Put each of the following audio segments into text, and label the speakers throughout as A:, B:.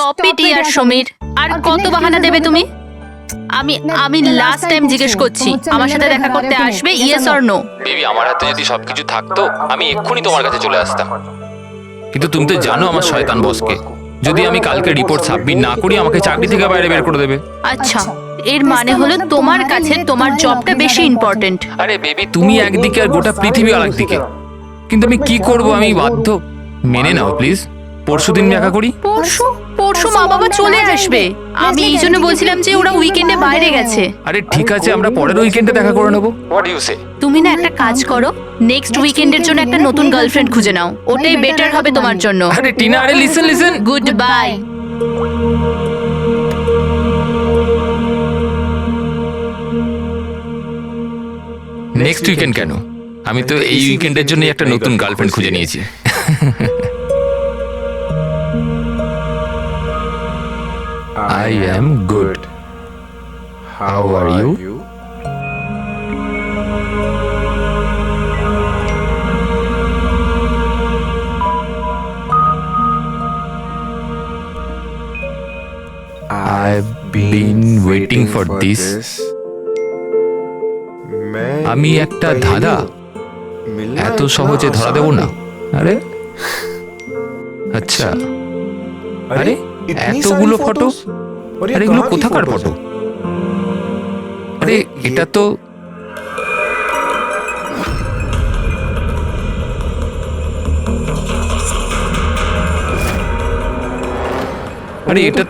A: Stop it ইয়ার সমীর। আর কত বাহানা দেবে তুমি? আমি আমি লাস্ট টাইম জিজ্ঞেস করছি, আমার সাথে দেখা করতে আসবে, ইয়েস অর নো?
B: বেবি, আমার হাতে যদি সবকিছু থাকতো আমি এক্ষুনি তোমার কাছে চলে আসতাম, কিন্তু তুমি তো জানো আমার শয়তান বসকে। যদি আমি কালকে রিপোর্ট সাবমিট না করি আমাকে চাকরি থেকে বাইরে বের করে দেবে।
A: আচ্ছা, এর মানে হলো তোমার কাছে তোমার জবটা বেশি ইম্পর্টেন্ট।
B: আরে বেবি, তুমি একদিকে আর গোটা পৃথিবী আরেকদিকে, কিন্তু আমি কি করব? আমি বাধ্য। মেনে নাও প্লিজ, পরশুদিন দেখা করি।
A: পরশু? পরশু মা বাবা চলে আসবে। আমি এই জন্য বলছিলাম যে ওরা উইকেন্ডে বাইরে গেছে।
B: আরে ঠিক আছে, আমরা পরের উইকেন্ডে দেখা করে নেবো। হোয়াট ইউ সে?
A: তুমি না একটা কাজ করো, নেক্সট উইকেন্ডের জন্য একটা নতুন গার্লফ্রেন্ড খুঁজে নাও, ওটাই বেটার হবে তোমার জন্য।
B: আরে টিনা, আরে listen.
A: Good bye.
B: Next weekend কেন? আমি তো এই উইকেন্ডের জন্য একটা নতুন গার্লফ্রেন্ড খুঁজে নিয়েছি। I am good. How are you? I've been waiting for this. আমি একটা ধাঁধা এত সহজে ধরা দেব না। আরে আচ্ছা, আরে এতগুলো ফটো, আরে এগুলো কোথাকার ফটো? আরে এটা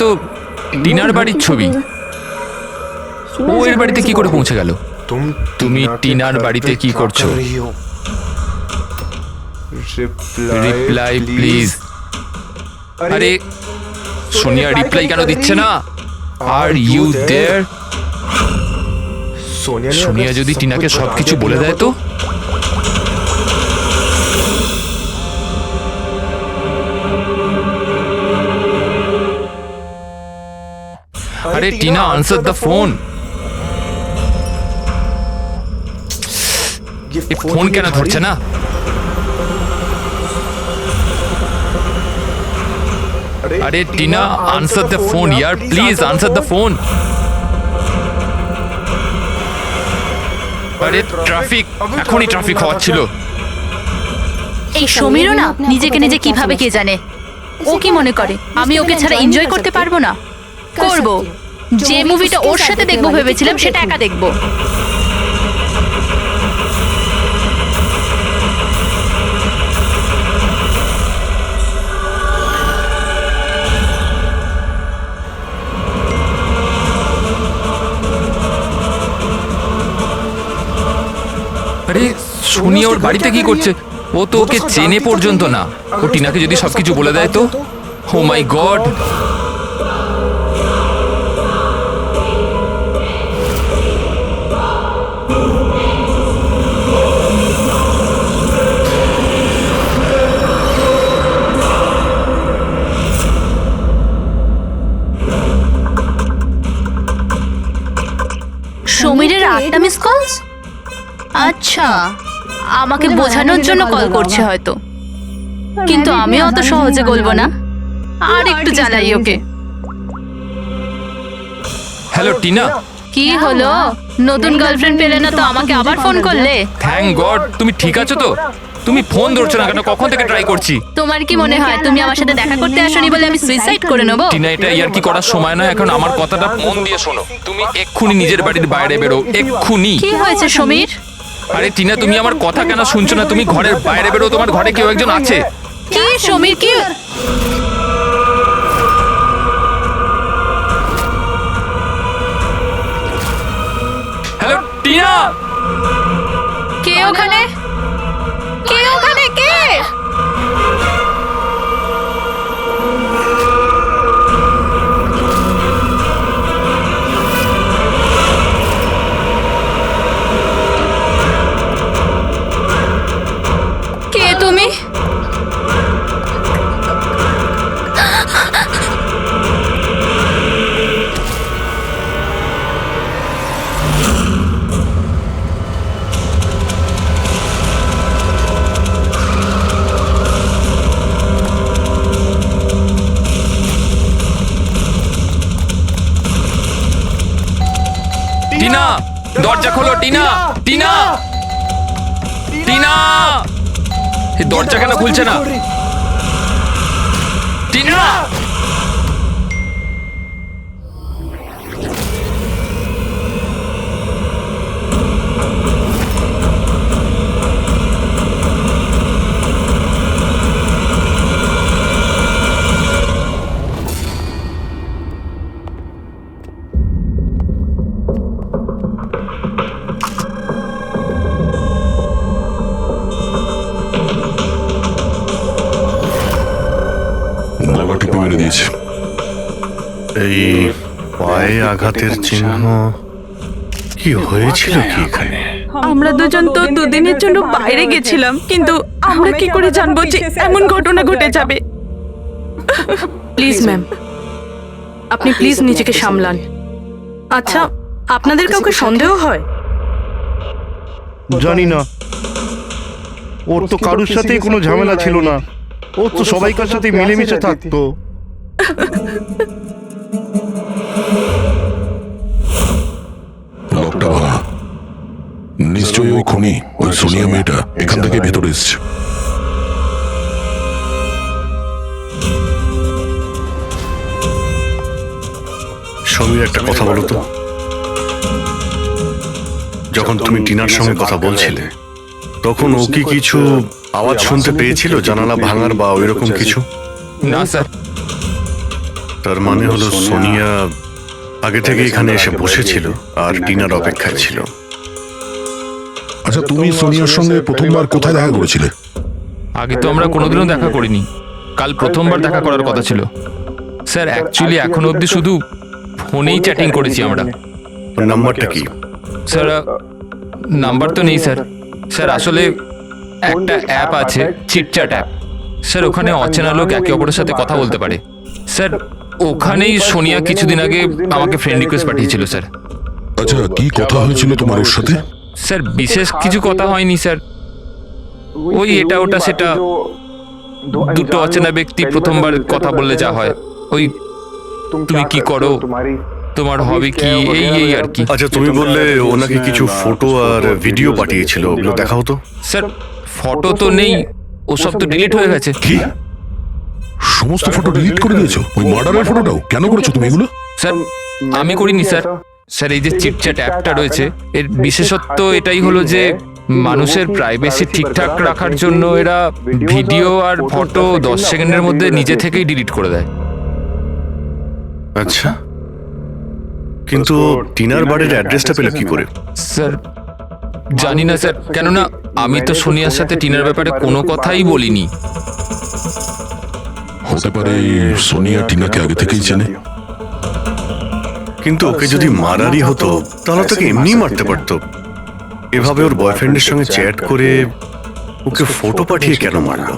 B: তো টিনার বাড়ির ছবি। ও এর বাড়িতে কি করে পৌঁছে গেল? তুমি টিনার বাড়িতে কি করছো? Reply please. আরে সোনিয়া রিপ্লাই কেন দিচ্ছে না? Are you there? সোনিয়া যদি টিনাকে সবকিছু বলে দেয় তো? আরে Tina, answer the phone. Phone কেন ধরছে না? আরে Tina, answer the phone year, please answer the phone. আরে ট্রাফিক, এখনই ট্রাফিক হওয়াচ্ছিল।
A: এই সমীরও না নিজেকে নিজে কিভাবে কে জানে। ও কি মনে করে আমি ওকে ছাড়া এনজয় করতে পারবো না? করব। যে মুভিটা ওর সাথে দেখবো ভেবেছিলাম সেটা একা দেখবো।
B: আরে সোনিয়া ওর বাড়িতে কি করছে? ও তো ওকে চেনে পর্যন্ত না। ও টিনাকে যদি সবকিছু বলে দেয় তো? Oh my god.
A: সমীরের 8টা মিস কল। আচ্ছা, আমাকে বোঝানোর জন্য কল করছে হয়তো, কিন্তু আমি অত সহজে বলবো না। আর একটু জ্বালাই ওকে।
B: হ্যালো টিনা।
A: কি হলো? নতুন গার্লফ্রেন্ড পেলে না তো আমাকে আবার ফোন করলে?
B: Thank god. তুমি ঠিক আছো তো? তুমি ফোন ধরছো না কেন? কখন থেকে ট্রাই করছি।
A: তোমার কি মনে হয় তুমি আমার সাথে দেখা করতে আসোনি বলে আমি সুইসাইড করে নেব?
B: টিনা, এটা ইয়ার কি করার সময় না এখন। আমার কথাটা মন দিয়ে শোনো। তুমি এক্ষুনি নিজের বাড়ির বাইরে বেরো, এক্ষুনি।
A: কি হয়েছে সমীর?
B: আরে টিনা, তুমি আমার কথা কেন শুনছো না? তুমি ঘরের বাইরে বেরো, তোমার ঘরে কেউ একজন আছে।
A: কি সমীর, কি?
B: হ্যালো টিনা।
A: কে ওখানে? কে ওখানে? কে? কে তুমি?
B: দরজা খোলো টিনা, টিনা, টিনা, এই দরজা কেন খুলছে না? টিনা!
C: গলা টিপে মেরে দিয়েছে।
D: এই পায়ে আঘাতের চিহ্ন কি হয়েছিল কি এখানে?
E: আমরা দুজন তো দুদিনের জন্য বাইরে গেছিলাম, কিন্তু আমরা কি করে জানবো যে এমন ঘটনা ঘটে যাবে? প্লিজ ম্যাম, আপনি প্লিজ নিজেকে সামলান। আচ্ছা, আপনাদের কাউকে সন্দেহ হয়?
D: জানি না, ওর তো কারুর সাথেই কোনো ঝামেলা ছিল না। ও তো সবাইকার সাথে মিলেমিশে থাকতো।
C: লকটা ভাঙা, নিশ্চয়ই ওই খুনি, ওই সোনিয়া মেয়েটা এখান থেকে ভেতরে এসছে।
D: সমীর, একটা কথা বলো তো, যখন তুমি টিনার সঙ্গে কথা বলছিলে তখন ও কি কিছু আওয়াজ শুনতে পেয়েছিল, জানালা ভাঙার বা ওইরকম কিছু?
B: না স্যার।
D: তার মানে হলো সোনিয়া আগে থেকে এখানে এসে বসেছিল আর টিনার অপেক্ষায় ছিল।
C: আচ্ছা, তুমি সোনিয়ার সঙ্গে প্রথমবার কোথায় দেখা করেছিলে?
B: আগে তো আমরা কোনোদিনও দেখা করিনি, কাল প্রথমবার দেখা করার কথা ছিল স্যার। অ্যাকচুয়ালি এখনো অবধি শুধু ফোনেই চ্যাটিং করেছি আমরা।
D: ওর নাম্বারটা কি?
B: স্যার নাম্বার তো নেই স্যার। স্যার আসলে একটা অ্যাপ আছে, চিটচ্যাট অ্যাপ স্যার, ওখানে অচেনা লোক একে অপরের সাথে কথা বলতে পারে স্যার। ওখানেই সোনিয়া কিছুদিন আগে আমাকে ফ্রেন্ড রিকোয়েস্ট পাঠিয়েছিল স্যার।
C: আচ্ছা, কি কথা হয়েছিল তোমার ওর সাথে?
B: স্যার বিশেষ কিছু কথা হয়নি স্যার, ওই এটা ওটা সেটা। দুটো অচেনা ব্যক্তি প্রথমবার কথা বললে যা হয়, ওই তুমি কি করো, তোমার হবি কি, এই এই আর কি।
D: আচ্ছা, তুমি বললে ওনাকে কিছু ফটো আর ভিডিও পাঠিয়েছিল, ওগুলো দেখাও তো।
B: স্যার ফটো তো নেই, ওসব তো ডিলিট হয়ে গেছে।
C: কি সমস্ত ফটো ডিলিট করে দিয়েছো? ওই মার্ডারের ফটোটাও? কেন করেছো তুমি এগুলো?
B: স্যার আমি করিনি স্যার। স্যার এই যে চিটচ্যাট অ্যাপটা রয়েছে, এর বিশেষত্ব এটাই হলো যে মানুষের প্রাইভেসি ঠিকঠাক রাখার জন্য এরা ভিডিও আর ফটো 10 সেকেন্ডের মধ্যে নিজে থেকেই ডিলিট করে দেয়।
D: আচ্ছা, কিন্তু টিনার বাড়ির অ্যাড্রেসটা পেলে কি করে?
B: স্যার জানি না স্যার, কেননা আমি তো সোনিয়ার সাথে টিনার ব্যাপারে কোনো কথাই বলিনি।
C: হতে পারে সোনিয়া টিনাকে আগে থেকেই চেনে।
D: কিন্তু ওকে যদি মারারই হতো তাহলে তাকে এমনি মারতে পারতো। এভাবে ওর বয়ফ্রেন্ডের সঙ্গে চ্যাট করে ওকে ফটো পাঠিয়ে কেন মারলো?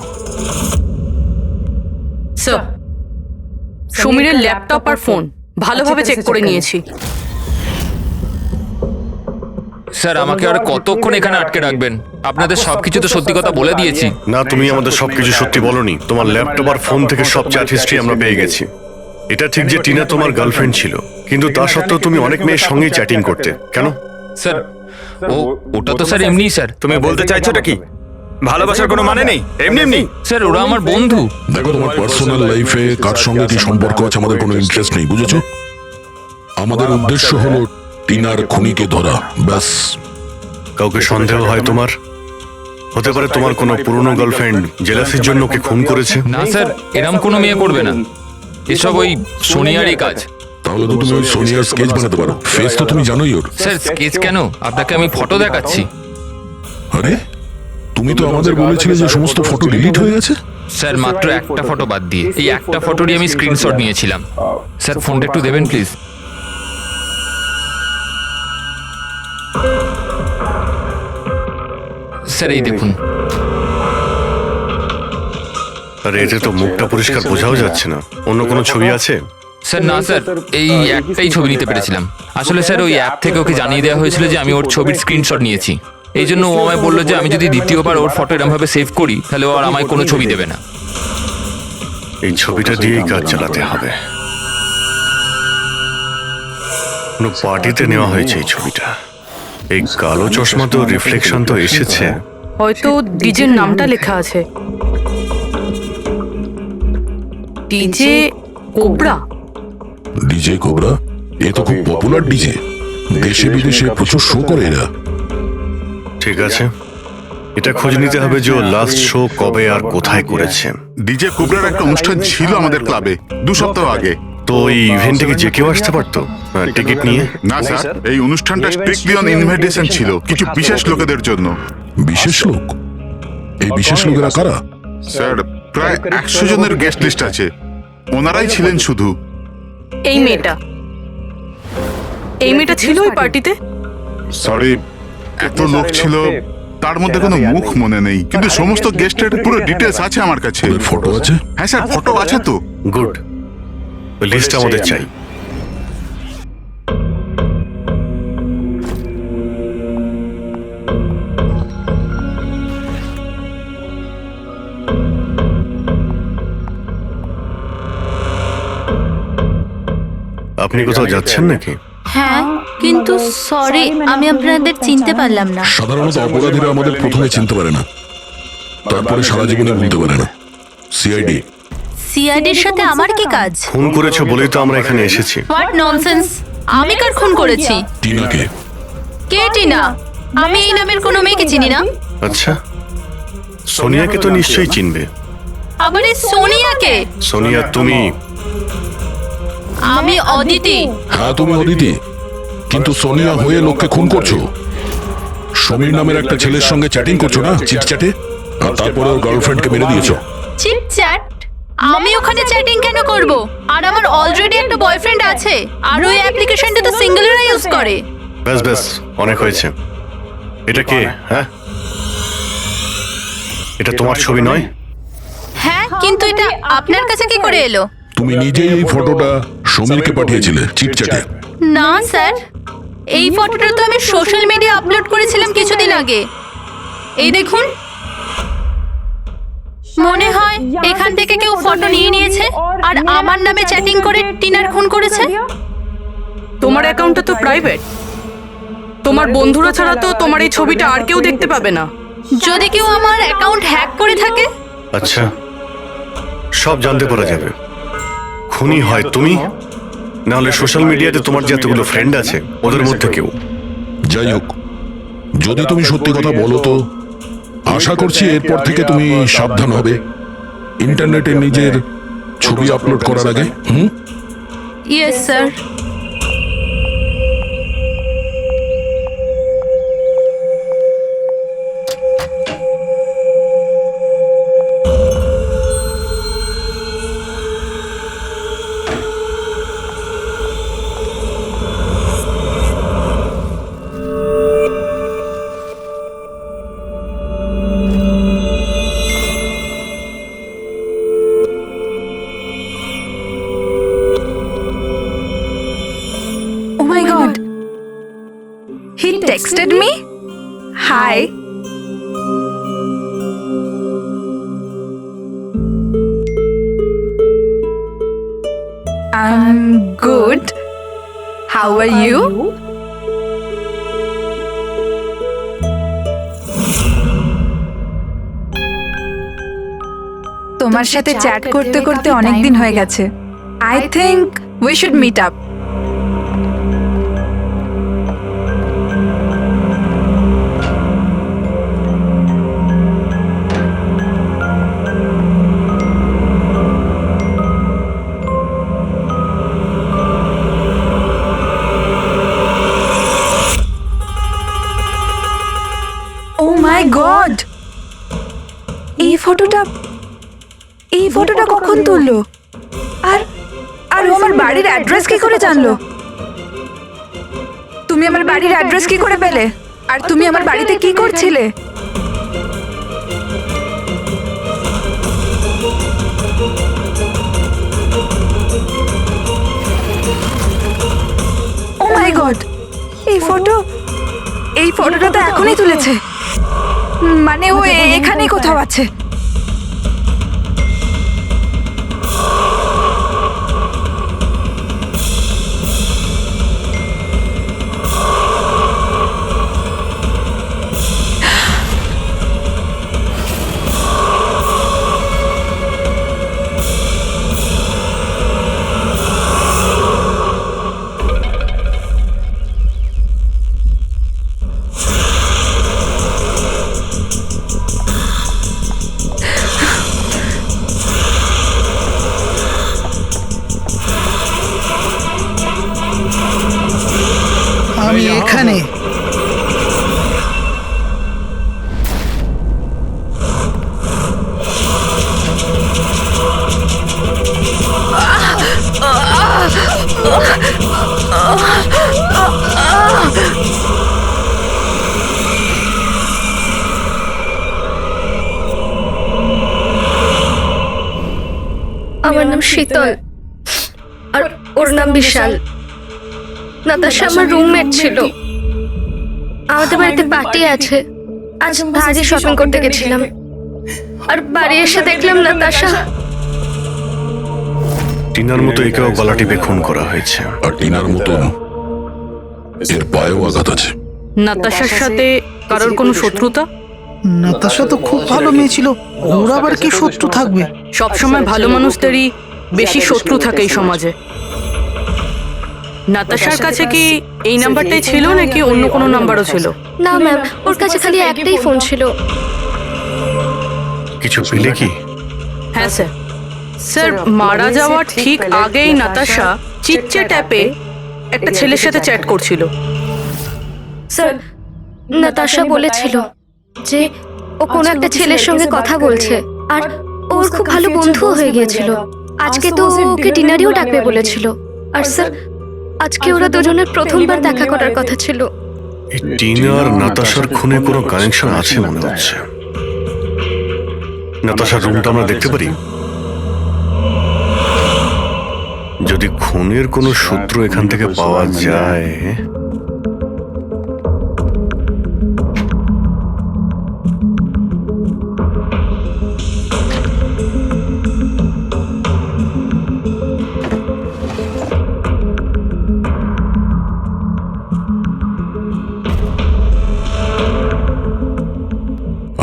E: স্যার, সমীরের ল্যাপটপ আর ফোন ভালোভাবে চেক করে নিয়েছি।
B: স্যার আমাকে আর কতক্ষণ এখানে আটকে রাখবেন? আপনাদের সবকিছু তো সত্যি কথা বলে দিয়েছি।
D: না, তুমি আমাদের সবকিছু সত্যি বলনি। তোমার ল্যাপটপ আর ফোন থেকে সব চ্যাট হিস্ট্রি আমরা পেয়ে গেছি। এটা ঠিক যে টিনা তোমার গার্লফ্রেন্ড ছিল, কিন্তু তা সত্ত্বেও তুমি অনেক মেয়ের সঙ্গেই চ্যাটিং করতে কেন?
B: স্যার ওটা তো স্যার এমনি স্যার।
F: তুমি বলতে চাইছোটা কি? ভালোবাসার কোনো মানে নেই, এমনি এমনি।
B: স্যার ওরা আমার বন্ধু।
C: দেখো, তোমার পার্সোনাল লাইফে কার সঙ্গে কি সম্পর্ক আছে আমাদের কোনো ইন্টারেস্ট নেই, বুঝেছো? আমাদের উদ্দেশ্য হলো টিনার খুনিকে ধরা, ব্যাস।
D: কাউকে সন্দেহ হয় তোমার? হতে পারে তোমার কোনো পুরনো গার্লফ্রেন্ড জেলাসির জন্য ওকে খুন করেছে।
B: না স্যার, এরম কোনো মেয়ে করবে না, এসব ওই সোনিয়ারই কাজ।
C: তাহলে তো তুমি ওই সোনিয়ার স্কেচ বানাতে পারো, ফেস তো তুমি জানোই ওর।
B: স্যার স্কেচ কেন, আপনাকে আমি ফটো দেখাচ্ছি।
C: আরে, তুমি তো আমাদের বলেছিলে যে সমস্ত ফটো ডিলিট হয়ে গেছে।
B: স্যার মাত্র একটা ফটো বাদ দিয়ে, এই একটা ফটোরই আমি স্ক্রিনশট নিয়েছিলাম। স্যার ফোনটা একটু দেবেন প্লিজ। স্যার এই দেখুন।
D: আরে এতে তো মুখটা পরিষ্কার বোঝাও যাচ্ছে না, অন্য কোনো ছবি আছে?
B: স্যার না স্যার, এই একটাই ছবি নিতে পেরেছিলাম। আসলে স্যার ওই অ্যাপ থেকে ওকে জানিয়ে দেওয়া হয়েছিল যে আমি ওর ছবির স্ক্রিনশট নিয়েছি, এই জন্য ও আমায় বললো যে আমি যদি দ্বিতীয়বার ওর ফটো এরকম ভাবে সেভ করি তাহলে ও আর আমায় কোনো ছবি দেবে না।
D: এই ছবিটা দিয়েই কাজ চালাতে হবে। কোনো পার্টিতে নেওয়া হয়েছে এই ছবিটা। এই কালো চশমা তো রিফ্লেকশন তো এসেছে।
E: হয়তো ডিজের নামটা লেখা আছে, ডিজে কোবরা।
C: ডিজে কোবরা, এ তো খুব পপুলার ডিজে, দেশে বিদেশে প্রচুর শো করে এরা।
D: ঠিক আছে, এটা খোঁজ নিতে হবে যে লাস্ট শো কবে আর কোথায় করেছে।
G: ডিজে কোবরার একটা অনুষ্ঠান ছিল আমাদের ক্লাবে 2 সপ্তাহ আগে।
D: তো এই ইভেন্ট থেকে যে কেউ আসতে পারতো টিকিট নিয়ে?
G: না স্যার, এই অনুষ্ঠানটা স্ট্রিক্টলি অন ইনভাইটেশন ছিল, কিছু বিশেষ লোকেদের জন্য।
C: বিশেষ লোক? এই বিশেষ লোকেরা কারা?
G: স্যার, প্রায় 100 জনের গেস্ট লিস্ট আছে, ওনারাই ছিলেন শুধু।
E: এই মেয়েটা ছিল ওই পার্টিতে?
G: সরি, এত লোক ছিল, তার মধ্যে কোনো মুখ মনে নেই, কিন্তু সমস্ত গেস্টের পুরো ডিটেলস আছে আমার কাছে।
C: ওদের ফটো আছে?
G: হ্যাঁ স্যার, ফটো আছে তো।
D: গুড, লিস্ট আমাদের চাই। আপনি কোথাও যাচ্ছেন নাকি?
A: হ্যাঁ, কিন্তু সরি, আমি আপনাদের চিনতে পারলাম না।
C: সাধারণত অপরাধীরা আমাদের প্রথমে চিনতে পারে না, তারপরে সারা জীবনে ভুলতে পারে না। সিআইডি।
A: সিআইডির সাথে আমার কি কাজ?
D: ফোন করেছো বলেই তো আমরা এখানে এসেছি।
A: What nonsense! আমি কার খুন করেছি?
C: টিনাকে।
A: কে টিনা? আমি এই নামের কোনো মেয়েকে চিনি না।
D: আচ্ছা, সোনিয়াকে তো নিশ্চয়ই চিনবে।
A: আবার এই সোনিয়াকে?
D: সোনিয়া তুমি?
A: আমি অদিতি।
C: হ্যাঁ, তুমি অদিতি, কিন্তু সোনিয়া হয়ে লোককে খুন করছো। সমীর নামের একটা ছেলের সঙ্গে চ্যাটিং করছো না, চিটচ্যাটে, আর তারপরে ওর গার্লফ্রেন্ডকে মেরে দিয়েছো।
A: চিটচ্যাট? আমি ওখানে চ্যাটিং কেন করব? আর আমার অলরেডি একটা বয়ফ্রেন্ড আছে, আর ওই অ্যাপ্লিকেশনটা তো সিঙ্গেলরা ইউজ করে।
D: ব্যাস ব্যাস, অনেক হয়েছে। এটা কে? হ্যাঁ, এটা তোমার ছবি নয়?
A: হ্যাঁ, কিন্তু এটা আপনার কাছে কি করে এলো?
C: তুমি নিজেই এই ফটোটা সমীরকে পাঠিয়েছিলে চিটচ্যাটে।
A: না স্যার, এই ফটোটা তো আমি সোশ্যাল মিডিয়া আপলোড করেছিলাম কিছুদিন আগে। এই দেখুন, মনে হয় এখান থেকে কেউ ফটো নিয়ে নিয়েছে আর আমার নামে চ্যাটিং করে টিনার খুন করেছে।
E: তোমার অ্যাকাউন্টটা তো প্রাইভেট, তোমার বন্ধুরা ছাড়া তো তোমার এই ছবিটা আর কেউ দেখতে পাবে না।
A: যদি কেউ আমার অ্যাকাউন্ট হ্যাক করে থাকে?
D: আচ্ছা, সব জানতে পারা যাবে। খুনি হয় তুমি, না হলে সোশ্যাল মিডিয়াতে তোমার যে এতগুলো ফ্রেন্ড আছে ওদের মধ্যে কেউ।
C: যাই হোক, যদি তুমি সত্যি কথা বলো তো আশা করছি এরপর থেকে তুমি সাবধান হবে ইন্টারনেটে নিজের ছবি আপলোড করার আগে।
A: Yes sir.
H: Oh my god. He texted me? Hi. I'm good. How are you? তোমার সাথে চ্যাট করতে করতে অনেক দিন হয়ে গেছে। I think we should meet up. Oh my god! এই ফটোটা কখন তুললো? আর ও আমার বাড়ির অ্যাড্রেস কি করে জানলো? তুমি আমার বাড়ির অ্যাড্রেস কি করে পেলে? আর তুমি আমার বাড়িতে কি করছিলে? Oh my god! এই ফটোটা তো এখনই তুলেছে। মানে ও এখানেই কোথাও আছে।
I: আমার নাম শীতল আর ওর নাম বিশাল। নাতাশা আমার রুমমেট ছিল। আমাদের বাড়িতে পার্টি আছে, আজ ভারী শপিং করতে গেছিলাম আর বাড়ি এসে দেখলাম নাতাশা।
D: টিনার মতো একেও গলা টিপে খুন করা হয়েছে।
C: আর টিনার মতন এর পায়েও আঘাত আছে।
E: নাতাশার সাথে কারোর কোনো শত্রুতা?
J: নাতাশা তো খুব ভালো মেয়ে ছিল, ওর আবার কি শত্রু থাকবে?
E: সবসময় ভালো মানুষদেরই বেশি শত্রু থাকে এই সমাজে। নাতাশার কাছে কি এই নাম্বারটাই ছিল নাকি অন্য কোনো নাম্বারও ছিল?
I: না ম্যাম, ওর কাছে খালি একটাই ফোন ছিল।
D: কিছু পেলে কি?
E: হ্যাঁ স্যার। স্যার, মারা যাওয়ার ঠিক আগেই নাতাশা চিটচ্যাট অ্যাপে একটা ছেলের সাথে চ্যাট করছিল।
I: স্যার, নাতাশা বলেছিল যে ও কোনো একটা ছেলের সঙ্গে কথা বলছে আর ওর খুব ভালো বন্ধুও হয়ে গিয়েছিল। আজকে তো ওকে ডিনারেও ডাকবে বলেছিল। আর স্যার, আজকে ওরা দুজনের প্রথমবার দেখা করার কথা ছিল।
D: এই টিনা আর নাতাশার খুনে কোনো কানেকশন আছে মনে হচ্ছে। নাতাশার রুমটা আমরা দেখতে পারি? যদি খুনের কোনো সূত্র এখান থেকে পাওয়া যায়।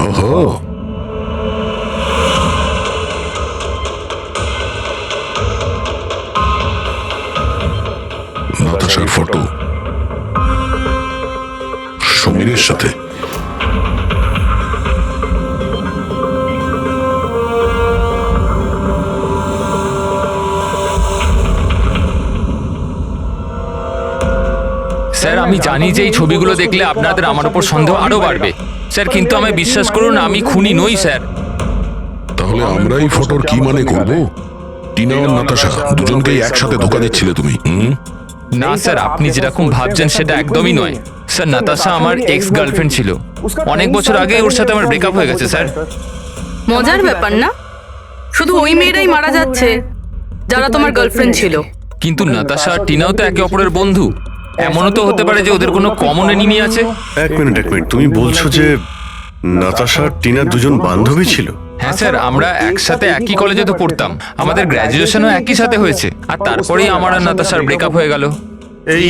C: ওহো, নাতাশার ফটো সমীরের সাথে।
B: স্যার আমি জানি যে এই ছবিগুলো দেখলে আপনাদের আমার উপর সন্দেহ আরো বাড়বে স্যার, কিন্তু আমায় বিশ্বাস করুন আমি খুনি নই স্যার।
C: তাহলে আমরা এই ফটোর কি মানে করব? টিনা আর নাতাশা দুজনকেই একসাথে ধোকা দিচ্ছিলে তুমি?
B: না স্যার, আপনি যেরকম ভাবছেন সেটা একদমই নয় স্যার। নাতাশা আমার এক্স গার্লফ্রেন্ড ছিল, অনেক বছর আগে ওর সাথে আমার ব্রেকআপ হয়ে গেছে স্যার।
E: মজার ব্যাপার না? শুধু ওই মেয়েরাই মারা যাচ্ছে যারা তোমার গার্লফ্রেন্ড ছিল।
B: কিন্তু নাতাশা আর টিনাও তো একে অপরের বন্ধু। এমনও তো হতে পারে যে ওদের কোনো কমন এনিমি আছে।
D: এক মিনিট, তুমি বলছো যে নাতাশা আর টিনা দুজন বান্ধবী ছিল?
B: হ্যাঁ স্যার, আমরা একসাথে একই কলেজে তো পড়তাম, আমাদের গ্র্যাজুয়েশনও একই সাথে হয়েছে, আর তারপরেই আমার আর নাতাশার ব্রেকআপ হয়ে গেল।
F: এই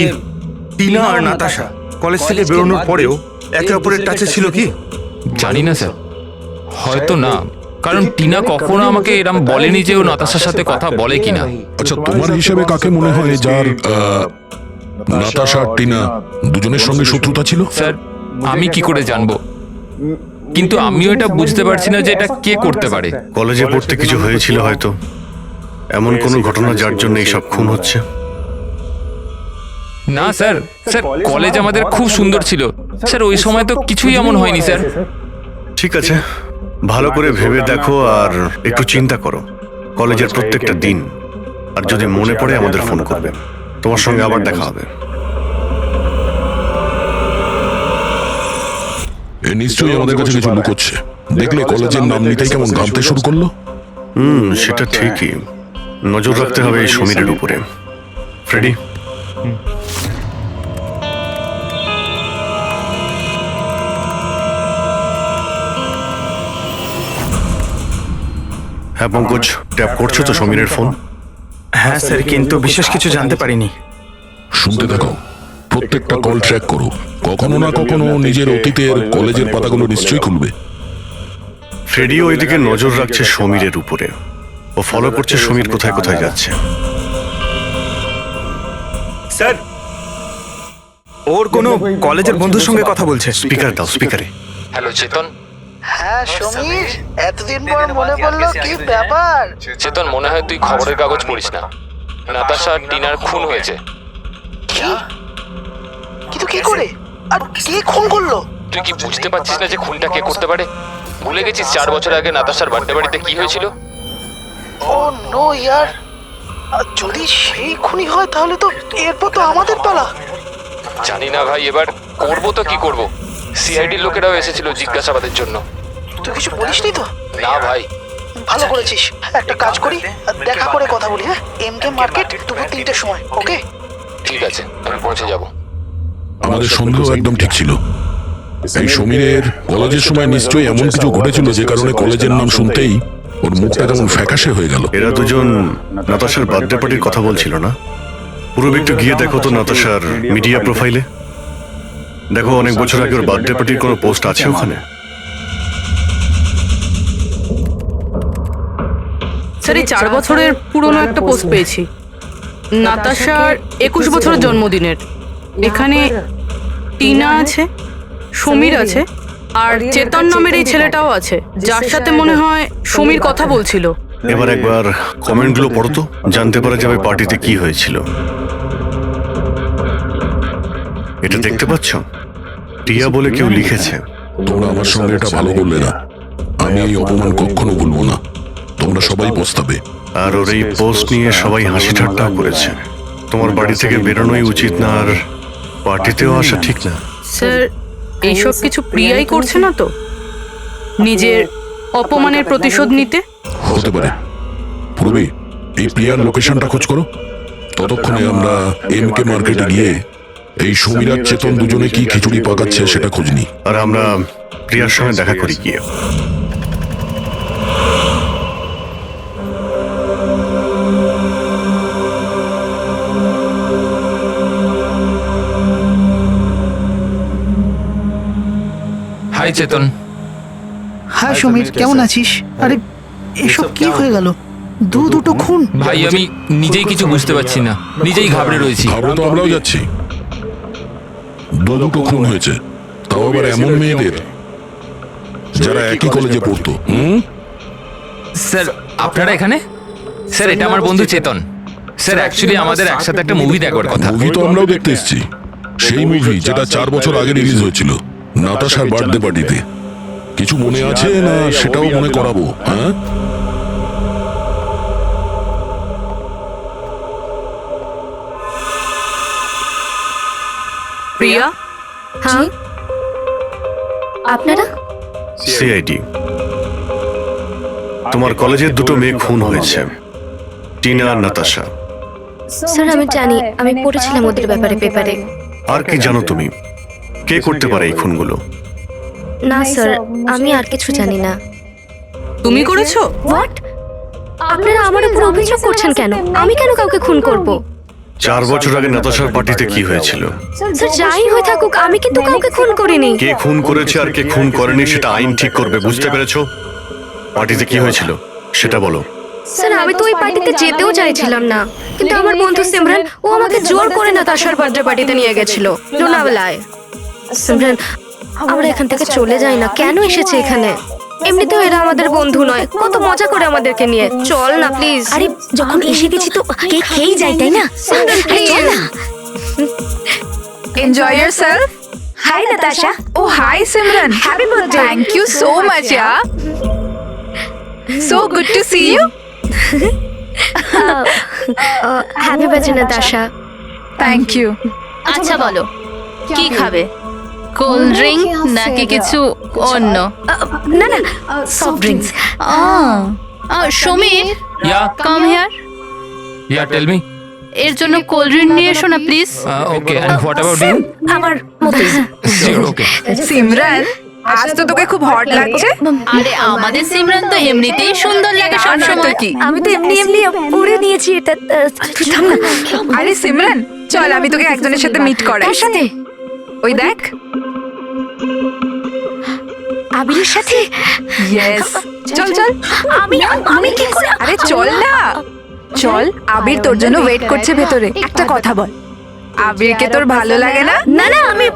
F: টিনা আর নাতাশা কলেজ থেকে বেরোনোর পরেও একে অপরের টাচে ছিল কি?
B: জানি না স্যার, হয়তো না, কারণ টিনা কখনো আমাকে এরম বলেনি যে ও নাতাশার সাথে কথা বলে কিনা।
C: আচ্ছা, তোমার হিসেবে কাকে মনে হয় যার নাতাশা আর টিনা দুজনের সঙ্গে শত্রুতা ছিল?
B: স্যার আমি কি করে জানবো, কিন্তু আমিও এটা বুঝতে পারছি না যে এটা কে করতে পারে।
D: কলেজে পড়তে কিছু হয়েছিল হয়তো, এমন কোনো ঘটনা যার জন্য এইসব খুন হচ্ছে।
B: না স্যার, স্যার কলেজ আমাদের খুব সুন্দর ছিল স্যার, ওই সময় তো কিছুই এমন হয়নি স্যার।
D: ঠিক আছে, ভালো করে ভেবে দেখো আর একটু চিন্তা করো কলেজের প্রত্যেকটা দিন, আর যদি মনে পড়ে আমাদের ফোন করবে। তোমার সঙ্গে আবার দেখা হবে।
C: এ নিশ্চয়ই আমাদের কাছে কিছু লুকোচ্ছে। দেখলে কলেজের নাম নিতেই কেমন ঘামতে শুরু করলো।
D: সেটা ঠিকই, নজর রাখতে হবে এই সমীরের উপরে। ফ্রেডি, হ্যাঁ পঙ্কজ, ট্যাপ করছো তো সমীরের ফোন?
F: হ্যাঁ স্যার, কিন্তু বিশেষ কিছু জানতে পারিনি।
C: শুনতে থাকো, প্রত্যেকটা কল ট্র্যাক করো। কখনো না কখনো নিজের অতীতের কলেজের পাতাগুলো নিশ্চয়ই খুলবে।
D: ফ্রেডি ওইদিকে নজর রাখছে সমীরের উপরে, ও ফলো করছে সমীর কোথায় কোথায় যাচ্ছে।
F: স্যার, ওর কোনো কলেজের বন্ধুর সঙ্গে কথা বলছে।
D: স্পিকার দাও, স্পিকারে।
B: হ্যালো চেতন।
J: হ্যাঁ সমীর, এতদিন পর মনে পড়লো, কি ব্যাপার?
B: চেতন, মনে হয় তুই খবরের কাগজ পড়িস না, নাতাশা আর টিনার খুন হয়েছে।
J: কিন্তু কি করে আর কে খুন করলো?
B: তুই কি বুঝতে পারছিস না যে খুনটা কে করতে পারে? ভুলে গেছিস 4 বছর আগে নাতাশার বার্থডে বাড়িতে কি হয়েছিল?
J: ও নো ইয়ার, যদি সেই খুনি হয় তাহলে তো এরপর তো আমাদের পালা।
B: জানি না ভাই, এবার করবো তো কি করব। সিআইডির লোকেরাও এসেছিল জিজ্ঞাসাবাদের জন্য।
J: তুই কিছু বলিসনি তো?
B: না ভাই,
J: ভালো করেছিস। একটা কাজ করি, দেখা করে কথা বলি। হ্যাঁ, এমকে মার্কেট দুপুর 3টের সময়। ওকে,
B: ঠিক আছে, আমি পৌঁছে যাব।
C: আমাদের সন্দেহ একদম ঠিক ছিল। এই সমীরের কলেজের সময় নিশ্চয়ই এমন কিছু ঘটেছিল যে কারণে কলেজের নাম শুনতেই ওর মুখটা কেমন ফ্যাকাশে হয়ে গেল।
D: এরা দুজন নাতাশার বার্থডে পার্টির কথা বলছিল না? পুরো একটু গিয়ে দেখো তো নাতাশার মিডিয়া প্রোফাইলে। দেখো অনেক বছর আগে ওর বার্থডে পার্টির কোনো পোস্ট আছে ওখানে?
E: স্যার এই 4 বছরের পুরনো একটা পোস্ট পেয়েছি, নাতাশার 21 বছরের জন্মদিনের। এখানে টিনা আছে, সমীর আছে, আর চেতন নামের এই ছেলেটাও আছে, যার সাথে মনে হয় সমীর কথা বলছিল।
D: এবার একবার কমেন্টগুলো পড়ো তো, জানতে পারা যাবে পার্টিতে কি হয়েছিল। এটা দেখতে পাচ্ছ? টিয়া বলে কেউ লিখেছে।
C: তোমরা আমার সঙ্গে এটা ভালো বললে না। আমি এই অপমান কখনো ভুলবো না। তোমরা সবাই পস্তাবে।
D: আর ওর এই পোস্ট নিয়ে সবাই হাসি ঠাট্টাও করেছে। তোমার বাড়ি থেকে বেরোনোই উচিত না, আর পার্টিতেও আসা ঠিক না।
E: স্যার এইসব কিছু প্রিয়াই করছে না তো, নিজের অপমানের প্রতিশোধ নিতে?
C: হতে পারে। পূর্বে এই প্রিয়ার লোকেশনটা খোঁজ করো। ততক্ষণে আমরা এমকে মার্কেটে গিয়ে এই সমীর আর চেতন দুজনে কি খিচুড়ি পাকাচ্ছে সেটা খোঁজ নিই।
D: আর আমরা প্রিয়ার সঙ্গে দেখা করি গিয়ে।
B: হাই চেতন।
J: হ্যাঁ সমীর, কেমন আছিস? আরে এসব কি হয়ে গেল? দুটো খুন।
B: ভাই আমি নিজেই কিছু বুঝতে পারছি না, নিজেই ঘাবড়ে রয়েছি।
C: ঘাবড়ে তো আমরাও যাচ্ছি। দুটো খুন হয়েছে, তাও আবার এমন মেয়েদের যারা একই কলেজে পড়তো।
B: স্যার আপনারা এখানে? স্যার এটা আমার বন্ধু চেতন। স্যার অ্যাকচুয়ালি আমাদের একসাথে একটা মুভি দেখার কথা।
C: মুভি তো আমরাও দেখতে এসেছি। সেই মুভি যেটা 4 বছর আগে রিলিজ হয়েছিল, নাতাশার বার্থডে পার্টিতে। কিছু মনে আছে না সেটাও মনে করাবো? হ্যাঁ,
E: প্রিয়া,
I: হ্যাঁ আপনারা?
D: সিআইডি। তোমার কলেজের দুটো মেয়ে খুন হয়েছে, টিনা আর নাতাশা।
I: স্যার আমি জানি, আমি পড়েছিলাম ওদের ব্যাপারে পেপারে।
D: আর কি জানো তুমি? কে করতে পারে এই খুনগুলো?
I: না স্যার, আমি আর কিছু জানি না।
E: তুমি করেছো?
I: হোয়াট? আপনারা আমার উপর অভিযোগ করছেন কেন? আমি কেন কাউকে খুন করব?
D: 4 বছর আগে নাতাশার পার্টিতে কি হয়েছিল?
I: স্যার যাই হয়ে থাকুক, আমি কিন্তু কাউকে খুন করিনি।
D: কে খুন করেছে আর কে খুন করেনি সেটা আইন ঠিক করবে, বুঝতে পেরেছো? পার্টিতে কি হয়েছিল সেটা বলো।
I: স্যার আমি তো ওই পার্টিতে যেতেও চাইছিলাম না, কিন্তু আমার বন্ধু সিমরান ও আমাকে জোর করে নাতাশার বার্থডে পার্টিতে নিয়ে গেছিল লোনাওয়ালায়। সিমরান আমরা এখান থেকে চলে যাই না, কেন এসেছে এখানে? এমনিতেও এরা আমাদের বন্ধু নয়, কত মজা করে আমাদেরকে নিয়ে। চল না প্লিজ।
K: আরে যখন এসে গেছি তো কেক খেয়েই যাই, তাই না?
I: আরে চল না।
H: Enjoy yourself.
K: Hi Natasha.
H: Oh, hi Simran.
K: Happy birthday.
H: Thank you so much, yeah. So good to see you.
I: Happy birthday Natasha.
H: Thank you.
A: আচ্ছা বলো কি খাবে, কোল্ড ড্রিঙ্ক নাকি কিছু অন্য?
K: না না, soft drinks.
A: Sameer
B: yeah
A: come here,
B: yeah tell me.
A: এর জন্য কোল্ড ড্রিঙ্ক নিয়ে এসো না please.
B: Okay, and what about you?
K: আমার মতোই।
B: ওকে।
H: সিমরান, আজ তো তোকে খুব হট লাগছে।
A: আরে আমাদের সিমরান তো এমনিতেই সুন্দর লাগে সব সময়।
H: কি?
K: আমি তো এমনি এমনি পরে নিয়েছি এটা। তুই থাম না।
H: আরে সিমরান, চল আমি তোকে একজনের সাথে মিট করাই।
K: কার সাথে?
H: ওই দেখ।
K: আবিরের সাথে?
H: ইয়েস, চল চল।
K: আমি কি করে?
H: আরে চল না, চল। আবির তোর জন্য ওয়েট করছে ভেতরে। একটা কথা বল, আবিরকে তোর ভালো লাগে না?
K: না না, আমি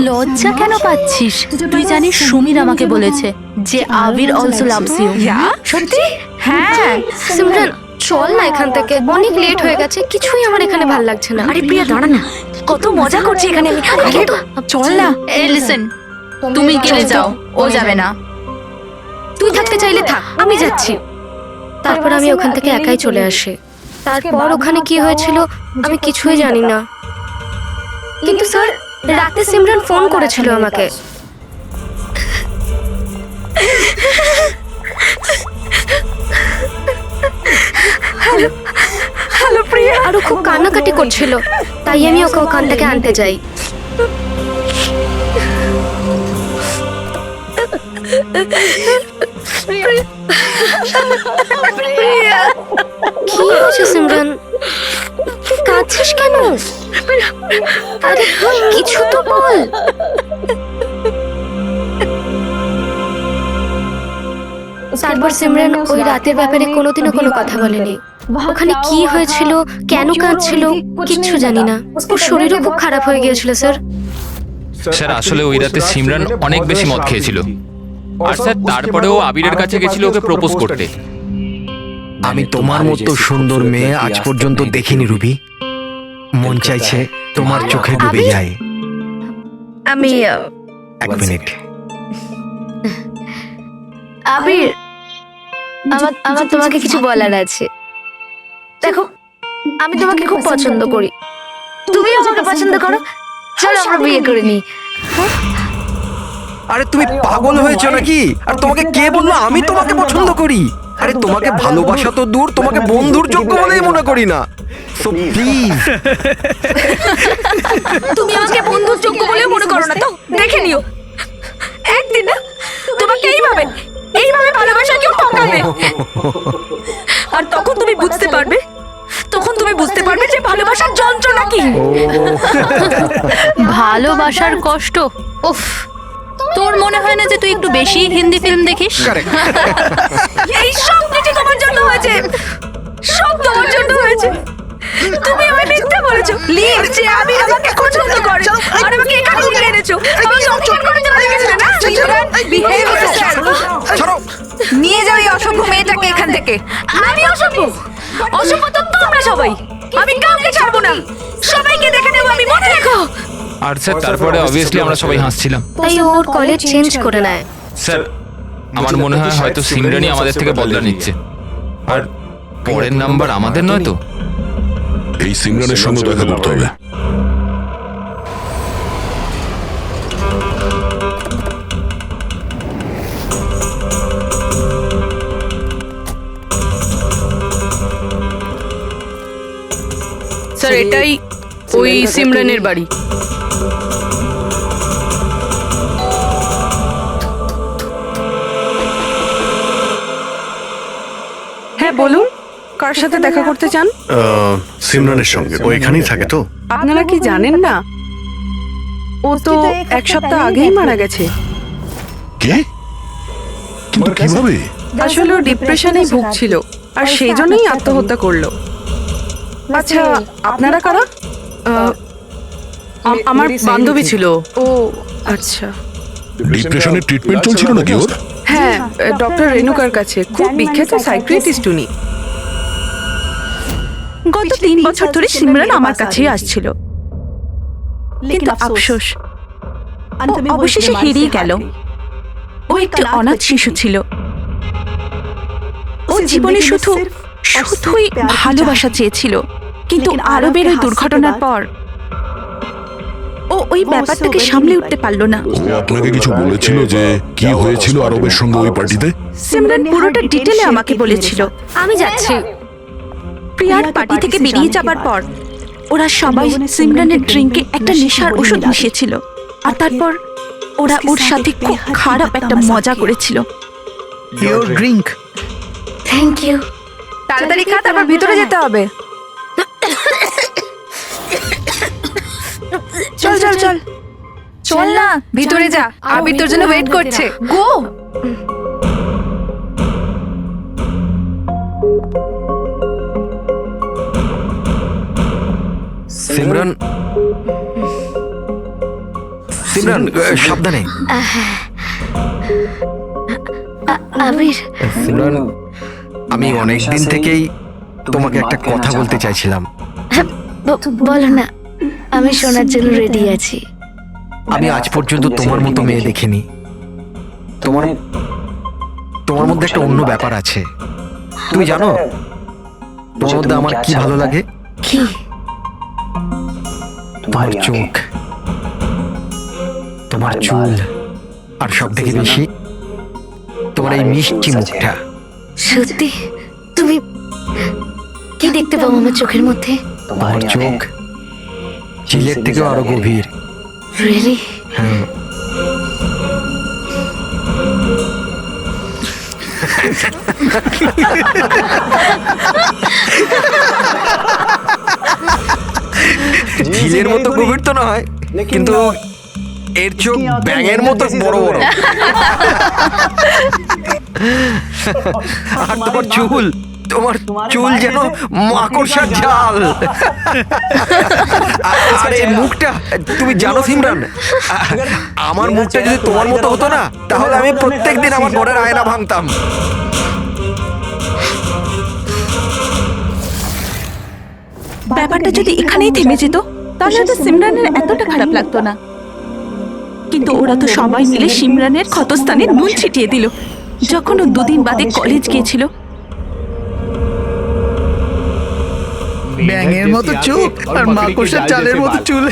A: লজ্জা কেন পাচ্ছিস? তুই জানিস সমীর আমাকে বলেছে যে আবির অলসো লাভস ইউ।
H: ইয়া,
K: সত্যি?
H: হ্যাঁ।
I: সিমরান চল না এখান থেকে, অনেক লেট হয়ে গেছে, কিছুই আমার এখানে ভালো লাগছে না।
K: আরে প্রিয়া দাঁড়া না, কত মজা করছি এখানে আমি।
H: আরে চল না।
A: এই লিসেন, তুমি গেলে যাও, ও যাবে না।
I: তুই থাকতে চাইলে থাক, আমি যাচ্ছি। তারপর আমি ওখান থেকে একাই চলে আসি। তারপর ওখানে কি হয়েছিল আমি কিছুই জানি না, কিন্তু স্যার রাতে সিমরান ফোন করেছিল আমাকে। আর ও খুব কান্নাকাটি করছিল, তাই আমি ওকে ওখান থেকে আনতে যাই। কি হয়েছে সিমরান, তুই কাঁদছিস কেন? আরে কিছু তো বল। তারপর সিমরান ওই রাতের ব্যাপারে কোনোদিনও কোনো কথা বলেনি। ওখানে কি হয়েছিল, কেন কাঁদছিল, কিচ্ছু জানি না। ওর শরীরও খুব খারাপ হয়ে গিয়েছিল স্যার।
B: স্যার আসলে ওই রাতে সিমরান অনেক বেশি মদ খেয়েছিল, আর স্যার তারপরেও আবিরের কাছে গেছিল ওকে প্রপোজ করতে।
L: আমি তোমার মতো সুন্দর মেয়ে আজ পর্যন্ত দেখিনি রুবি। মন চাইছে তোমার চোখে ডুবে যায়।
K: আমি
L: এক মিনিট।
K: আবির, আমার তোমাকে কিছু বলার আছে। দেখো, আমি তোমাকে খুব পছন্দ করি, তুমি আমাকে পছন্দ করো, চলো আমরা বিয়ে করে নিই।
L: আরে তুমি পাগল হয়েছো নাকি? আর তোমাকে কে বললো আমি তোমাকে পছন্দ করি? আরে তোমাকে ভালোবাসা তো দূর, তোমাকে বন্ধুর যোগ্য বলেই মনে করি না। So please.
K: তুমি আমাকে বন্ধুর যোগ্য বলে মনে করো না তো? দেখে নিও একদিন না তোমাকে এইভাবে ভালোবাসা কেউ ঠকাবে, আর তখন তুমি বুঝতে পারবে যে ভালোবাসার যন্ত্রণা কি।
A: ভালোবাসার কষ্ট, উফ। তোর মনে হয় না যে তুই একটু বেশি হিন্দি ফিল্ম দেখিস?
K: এই সব কিছু তোমার জন্য হয়েছে, সব তোমার জন্য হয়েছে। তুমি আমায় মিথ্যা বলেছো যে আমি আমাকে পছন্দ করে, আর আমাকে এখানে তুলে এনেছো। আমাকে অপমান করার জন্য রেখেছিলে না? Behave with self.
H: নিয়ে যাও এই অসভ্য মেয়েটাকে এখান থেকে।
K: আমি অসভ্য তো তোমরা সবাই। আমি কাউকে ছাড়বো না, সবাইকে দেখে নেবো আমি, মনে রেখো।
B: আর স্যার তারপরে অবভিয়াসলি আমরা সবাই হাসছিলাম।
I: তাই ওর কলেজ চেঞ্জ করে নেয়।
B: স্যার আমার মনে হয় হয়তো সিমরানই আমাদের থেকে বদলা নিচ্ছে, আর পরের নাম্বার আমাদের নয় তো।
C: এই সিমরানের সঙ্গে দেখা করতে হবে।
E: স্যার এটাই ওই সিমরানের বাড়ি। হ্যাঁ বলুন, কার সাথে দেখা করতে চান?
D: সিমরানের সঙ্গে। ও এখানেই থাকে তো?
E: আপনারা কি জানেন না, ও তো এক সপ্তাহ আগেই মারা গেছে।
C: কে? কিন্তু কিভাবে?
E: আসলে ও ডিপ্রেশনেই ভুগছিল, আর সেই জন্যই আত্মহত্যা করলো। আচ্ছা আপনারা কারা? আমার বান্ধবী ছিল। ও আচ্ছা।
C: ডিপ্রেশনের ট্রিটমেন্ট চলছিল নাকি ওর?
E: হ্যাঁ, ডক্টর রেণুকার কাছে, খুব বিখ্যাত সাইকিয়াট্রিস্ট উনি। গত 3 বছর ধরে সিমরান আমার কাছেই আসছিল, কিন্তু আফসোস ও অবশেষে হেরিয়ে গেল। ও একটি অনাথ শিশু ছিল। ও জীবনে শুধুই ভালোবাসা চেয়েছিল, কিন্তু আরবের ওই দুর্ঘটনার পর ও ওই ব্যাপারটাকে সামলে উঠতে পারলো না।
C: ও আপনাকে কিছু বলেছিল যে কি হয়েছিল আরবের সঙ্গে ওই পার্টিতে?
E: সিমরান পুরোটা ডিটেলে আমাকে বলেছিল।
I: আমি যাচ্ছি।
E: প্রিয়ার পার্টি থেকে বেরিয়ে যাবার পর ওরা সবাই সিমরানের ড্রিঙ্কে একটা নেশার ওষুধ মিশিয়েছিল, আর তারপর ওরা ওর সাথে খুব খারাপ একটা মজা করেছিল।
L: Your drink.
I: Thank you.
H: তাড়াতাড়ি খা, তারপর ভিতরে যেতে হবে। চল চল চল চল না, ভিতরে যা, আবির তোর জন্য ওয়েট করছে। গো।
L: সিমরান, সাবধানে।
I: আবির,
L: সিমরান, আমি অনেক দিন থেকেই তোমাকে একটা কথা বলতে চাইছিলাম।
I: বলো না, আমি শোনার জন্য রেডি আছি।
L: আমি আজ পর্যন্ত তোমার মতো মেয়ে দেখিনি। তোমার মধ্যে একটা অন্য ব্যাপার আছে। তুমি জানো তোমার মধ্যে আমার কি ভালো লাগে?
I: কি?
L: তোমার চোখ, তোমার চুল, আর সব থেকে বেশি তোমার এই মিষ্টি মুখটা।
I: সত্যি? তুমি কি দেখতে পাও আমার চোখের মধ্যে?
L: তোমার চোখ চিলের থেকেও আরো গভীর।
I: রিয়েলি?
L: হ্যাঁ। ঝিলের মতো গভীর তো নয়, কিন্তু এর চোখ ব্যাঙের মতো বড় বড়। আর তোমার চুল যেন মাকড়সার জাল। আর এই মুখটা, তুমি জানো সিমরান, আমার মুখটা যদি তোমার মতো হতো না, তাহলে আমি প্রত্যেকদিন আমার ঘরের আয়না ভাঙতাম।
E: ব্যাপারটা যদি এখানেই থেমে যেত তাহলে তো সিমরানের এতটা খারাপ লাগতো না, কিন্তু ওরা তো সবাই মিলে সিমরানের ক্ষতস্থানে নুন ছিটিয়ে দিল যখন ও 2 দিন বাদে কলেজ গিয়েছিল।
J: ব্যাঙের মতো চোখ আর মাকড়সার চালের মতো চুল।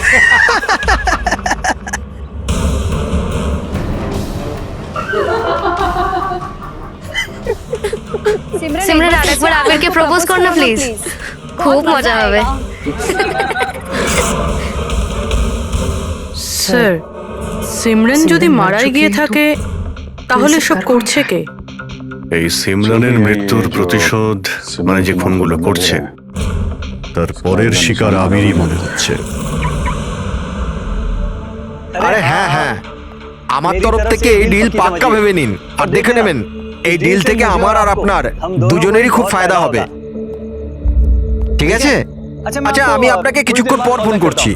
I: সিমরান আরেকবার আবিরকে প্রপোজ কর না প্লিজ, খুব মজা হবে।
E: স্যার, সিমরান যদি মারাই গিয়ে থাকে তাহলে সব করছে কে?
D: এই সিমরানের মৃত্যুর প্রতিশোধ, মানে যে খুনগুলো করছে, তার পরের শিকার আবিরই মনে হচ্ছে।
L: আরে হ্যাঁ হ্যাঁ, আমার তরফ থেকে এই ডিল পাক্কা ভেবে নিন। আর দেখে নেবেন, এই ডিল থেকে আমার আর আপনার দুজনেরই খুব ফায়দা হবে। ঠিক আছে? আচ্ছা, আমি আপনাকে কিছুক্ষণ পর ফোন করছি।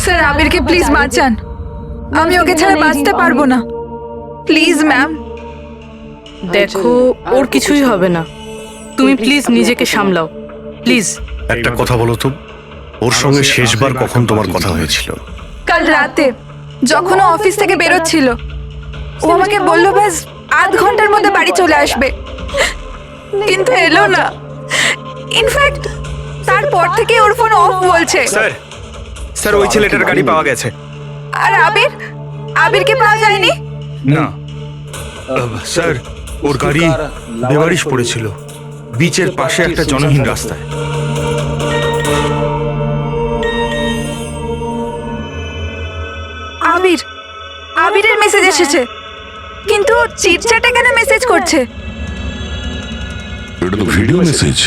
H: স্যার, আবিরকে প্লিজ বাঁচান, আমি ওকে ছাড়া বাঁচতে পারবো না। Please ma'am.
E: দেখো, ওর কিছুই হবে না, তুমি প্লিজ নিজেকে সামলাও, প্লিজ।
D: একটা কথা বলো তো, ওর সঙ্গে শেষবার কখন তোমার কথা হয়েছিল?
H: কাল রাতে যখন ও অফিস থেকে বেরোচ্ছিল, ও আমাকে বললো ব্যাস আধ ঘন্টার মধ্যে বাড়ি চলে আসবে, কিন্তু এলো না। ইনফ্যাক্ট তারপর থেকে ওর ফোন অফ বলছে।
F: স্যার, ওই ছেলেটার গাড়ি পাওয়া গেছে।
H: আর আবিরকে পাওয়া যায়নি?
F: না স্যার, ওর গাড়ি বেবারিশ পড়েছিল বিচের পাশে একটা জনহীন রাস্তায়।
H: আবিরের মেসেজ এসেছে, কিন্তু চিটচ্যাটে কেন মেসেজ করছে?
C: এটা তো ভিডিও মেসেজ।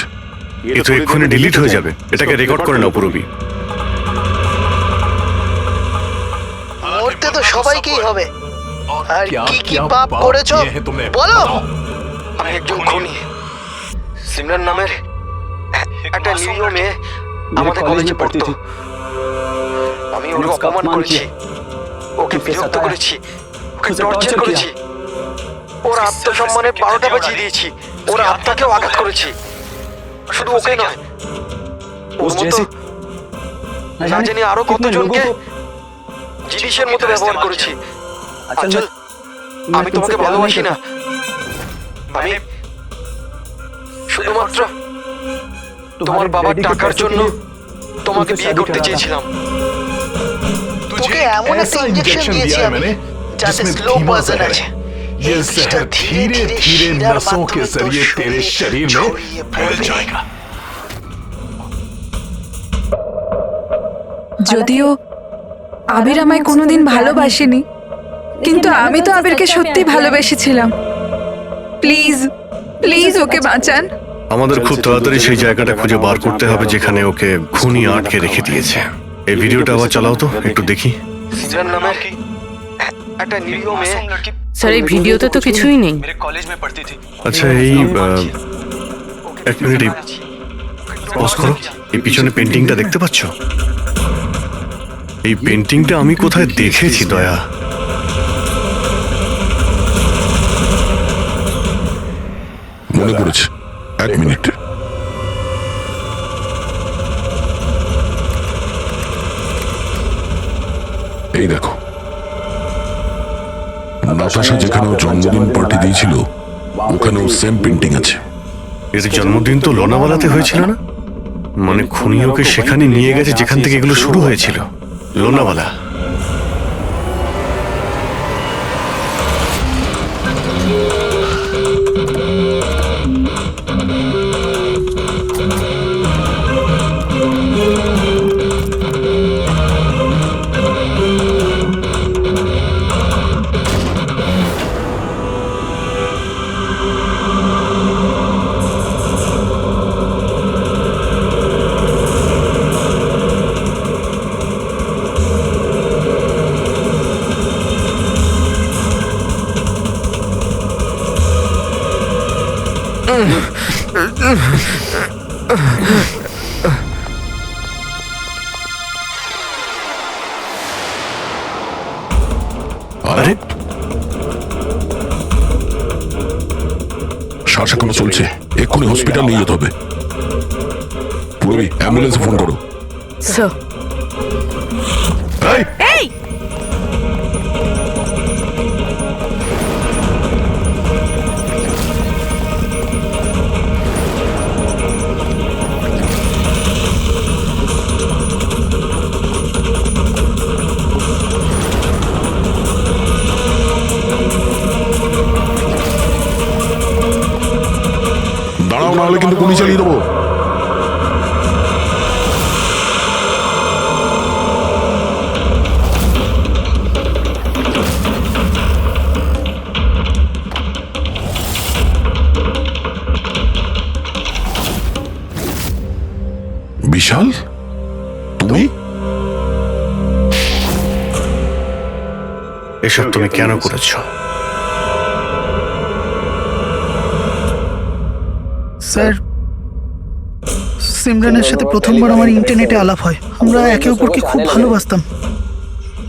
D: এ তো এক্ষুনি ডিলিট হয়ে যাবে। এটাকে রেকর্ড করে নাও পুরবি।
J: মরতে তো সবাইকেই হবে, আর কি কি পাপ করেছো বলো।
L: আমি একজন খুনি। সিমরান নামের একটা নিরীহ মেয়ে আমাদের কলেজে পড়তো। আমি ওকে অপমান করেছি, ওকে বিরক্ত করেছি, ওকে টর্চার করেছি, ওর আত্মসম্মানে 12টা বাজিয়ে দিয়েছি, ওর আত্মাকেও আঘাত করেছি। শুধু ওকে নয়, ওর মতো না জানি আরো কতজনকে জিনিসের মতো ব্যবহার করেছি। আচ্ছা, আমি তোমাকে ভালোবাসি না, আমি শুধুমাত্র তোমার বাবার টাকার জন্য তোমাকে বিয়ে করতে চেয়েছিলাম।
J: তোকে এমন একটা ইনজেকশন দিয়েছি আমি, যাতে স্লো পয়জন আছে। ये जहर धीरे धीरे नसों के जरिए तेरे शरीर में फैल जाएगा।
H: যদিও আবির আমায় কোনোদিন ভালোবাসেনি, কিন্তু আমি তো আবিরকে সত্যি ভালোবেসেছিলাম। প্লিজ প্লিজ ওকে বাঁচান।
D: আমাদের খুব তাড়াতাড়ি সেই জায়গাটা খুঁজে বার করতে হবে যেখানে ওকে খুনি আটকে রেখে দিয়েছে। এই ভিডিওটা আবার চালাও তো, একটু দেখি।
L: সিমরান নামের একটা নিরীহ মেয়ে।
E: স্যার, এই ভিডিওতে তো কিছুই নেই।
D: আচ্ছা, এই এক মিনিট পজ করো। এই পিছনে পেন্টিংটা দেখতে পাচ্ছ? এই পেন্টিংটা আমি কোথায় দেখেছি দয়া।
C: মনে পড়েছে, 1 মিনিট। এই দেখো, নাতাশা যেখানে ও জন্মদিন পার্টি দিয়েছিল ওখানেও সেম পেন্টিং আছে।
D: এর জন্মদিন তো লোনাওয়ালাতে হয়েছিল না? মানে খুনি ওকে সেখানে নিয়ে গেছে যেখান থেকে এগুলো শুরু হয়েছিল, লোনাওয়ালা।
C: আরে শ্বাস এখনো চলছে, এক্ষুনি হসপিটাল নিয়ে যেতে হবে। পুরবি, অ্যাম্বুলেন্সে ফোন করো।
E: স্যার
K: এই
C: দাঁড়াও, না হলে কিন্তু গুলি চালিয়ে দেবো। বিশাল, তুমি?
D: এসব তুমি কেন করেছো?
M: স্যার, সিমরানের সাথে প্রথমবার আমার ইন্টারনেটে আলাপ হয়। আমরা একে অপরকে খুব ভালোবাসতাম,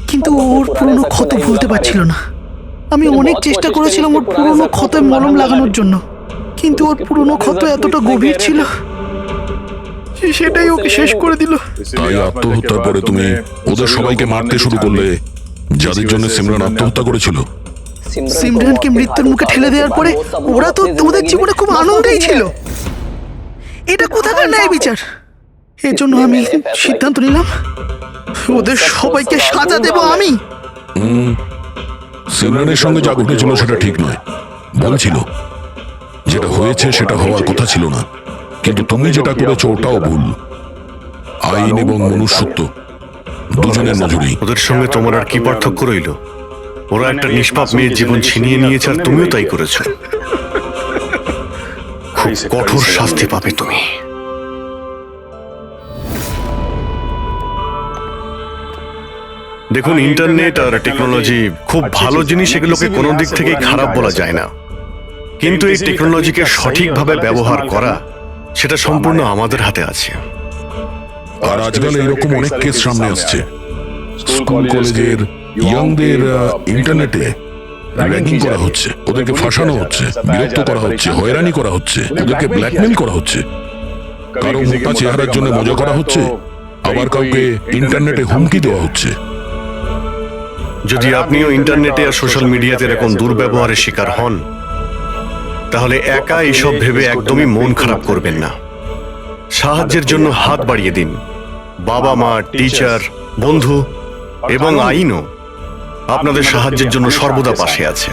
M: কিন্তু ওর পুরনো ক্ষত ভুলতে পারছিল না। আমি অনেক চেষ্টা করেছিলাম ওর পুরনো ক্ষতে মলম লাগানোর জন্য, কিন্তু ওর পুরনো ক্ষত এতটা গভীর ছিল, সেটাই ওকে শেষ করে দিল।
C: তাই আত্মহত্যার পরে তুমি ওদের সবাইকে মারতে শুরু করলে, যাদের জন্য সিমরান আত্মহত্যা করেছিল।
M: সিমরানকে মৃত্যুর মুখে ঠেলে দেওয়ার পরে ওরা তো ওদের জীবনে খুব আনন্দেই ছিল। এটা কোথাকার ন্যায় বিচার? এর জন্য আমি সিদ্ধান্ত নিলাম ওদের সবাইকে সাজা দেব আমি।
C: সিমরানের সঙ্গে যা ঘটেছিল সেটা ঠিক নয়, ভুল ছিল। যেটা হয়েছে সেটা হওয়ার কথা ছিল না, কিন্তু তুমি যেটা করেছো ওটাও ভুল। আইন এবং মনুষ্যত্ব দুজনের নজরেই।
D: ওদের সঙ্গে তোমার আর কি পার্থক্য রইল? ওরা একটা নিষ্পাপ মেয়ের জীবন ছিনিয়ে নিয়েছে, আর তুমিও তাই করেছো। খুব কঠোর শাস্তি পাবে তুমি। দেখুন, ইন্টারনেট আর টেকনোলজি খুব ভালো জিনিস, এগুলোকে কোনো দিক থেকেই খারাপ বলা যায় না। কিন্তু এই টেকনোলজিকে সঠিকভাবে ব্যবহার করা, সেটা সম্পূর্ণ আমাদের হাতে আছে।
C: আর আজকাল এরকম অনেক কেস সামনে আসছে। স্কুল কলেজের ইয়াংদের ইন্টারনেটে র্যাগিং করা হচ্ছে, ওদেরকে ফাঁসানো হচ্ছে, বিরক্ত করা হচ্ছে, হয়রানি করা হচ্ছে, ওদেরকে ব্ল্যাকমেল করা হচ্ছে। কারো মোটা চেহারার জন্য মজা করা হচ্ছে, আবার কাউকে ইন্টারনেটে হুমকি দেওয়া হচ্ছে।
D: যদি আপনিও ইন্টারনেটে আর সোশ্যাল মিডিয়াতে এরকম দুর্ব্যবহারের শিকার হন, তাহলে একা এইসব ভেবে একদমই মন খারাপ করবেন না। সাহায্যের জন্য হাত বাড়িয়ে দিন। বাবা মা, টিচার, বন্ধু এবং আইনও আপনাদের সাহায্যের জন্য সর্বদা পাশে আছে।